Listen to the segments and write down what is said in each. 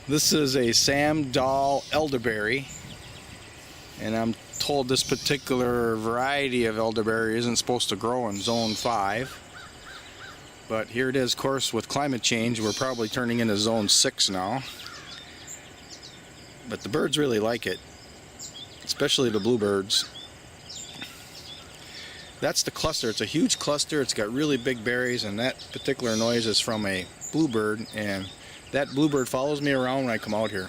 This is a Sam Dahl elderberry, and I'm told this particular variety of elderberry isn't supposed to grow in zone 5. But here it is. Of course, with climate change, we're probably turning into zone 6 now. But the birds really like it, especially the bluebirds. That's the cluster. It's a huge cluster. It's got really big berries, and that particular noise is from a bluebird, and that bluebird follows me around when I come out here.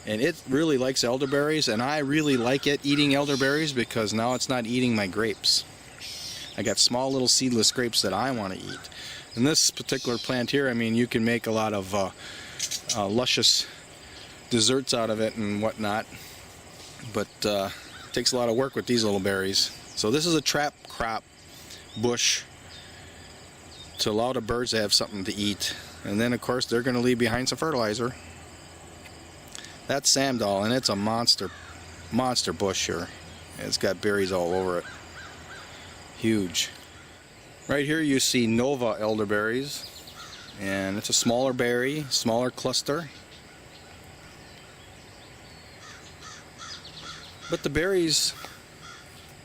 And it really likes elderberries, and I really like it eating elderberries because now it's not eating my grapes. I got small little seedless grapes that I want to eat. And this particular plant here, I mean, you can make a lot of luscious desserts out of it and whatnot, but it takes a lot of work with these little berries. So this is a trap crop bush to allow the birds to have something to eat. And then of course they're going to leave behind some fertilizer. That's Sam Dahl, and it's a monster bush here. It's got berries all over it. Huge. Right here you see Nova elderberries, and it's a smaller berry, smaller cluster. But the berries,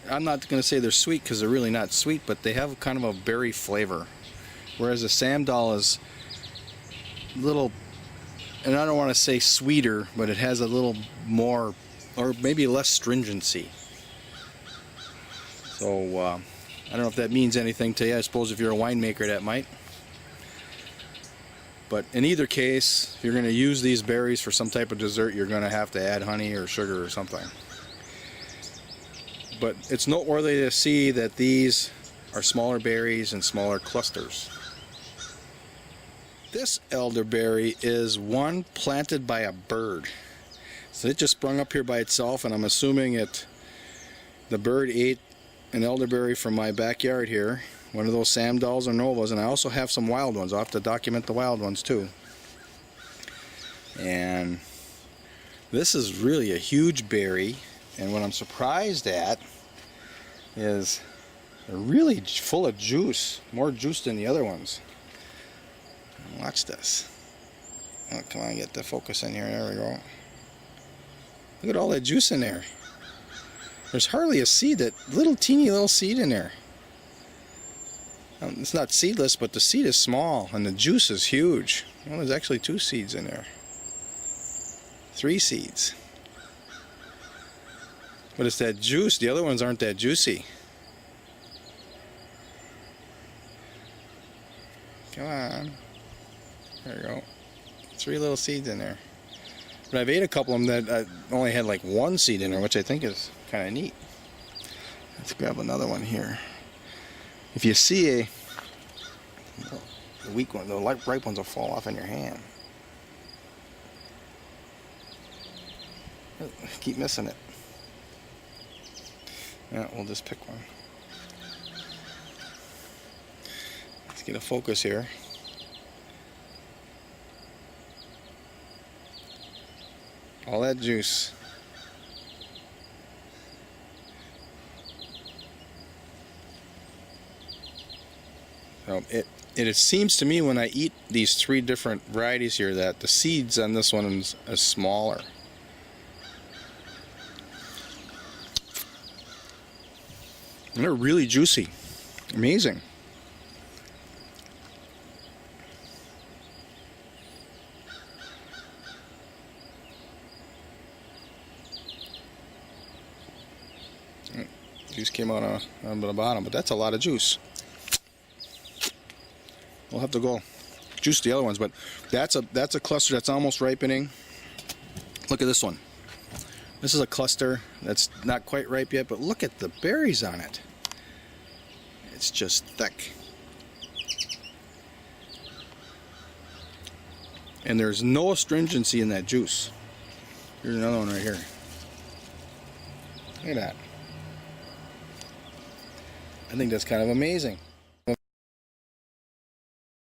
I'm not going to say they're sweet because they're really not sweet, but they have kind of a berry flavor. Whereas the Sam Dahl is little, and I don't want to say sweeter, but it has a little more, or maybe less stringency. So I don't know if that means anything to you. I suppose if you're a winemaker that might. But in either case, if you're going to use these berries for some type of dessert, you're going to have to add honey or sugar or something. But it's noteworthy to see that these are smaller berries and smaller clusters. This elderberry is one planted by a bird. So it just sprung up here by itself, and I'm assuming the bird ate an elderberry from my backyard here, one of those Sam Dahls or Novas, and I also have some wild ones. I'll have to document the wild ones too. And this is really a huge berry, and what I'm surprised at is they're really full of juice, more juice than the other ones. Watch this. Oh, come on, get the focus in here. There we go. Look at all that juice in there. There's hardly a seed, that little teeny little seed in there. It's not seedless, but the seed is small and the juice is huge. Well, there's actually 2 seeds in there. 3 seeds. But it's that juice. The other ones aren't that juicy. Come on. There you go. 3 little seeds in there. But I've ate a couple of them that only had like 1 seed in there, which I think is kind of neat. Let's grab another one here. If you see the weak one, the ripe ones will fall off in your hand. Keep missing it. Yeah, we'll just pick one. Let's get a focus here. All that juice. So it seems to me when I eat these 3 different varieties here that the seeds on this one is smaller. And they're really juicy. Amazing. Juice came out on the bottom, but that's a lot of juice. We'll have to go juice the other ones, but that's a cluster that's almost ripening. Look at this one. This is a cluster that's not quite ripe yet, but look at the berries on it. It's just thick. And there's no astringency in that juice. Here's another one right here. Look at that. I think that's kind of amazing.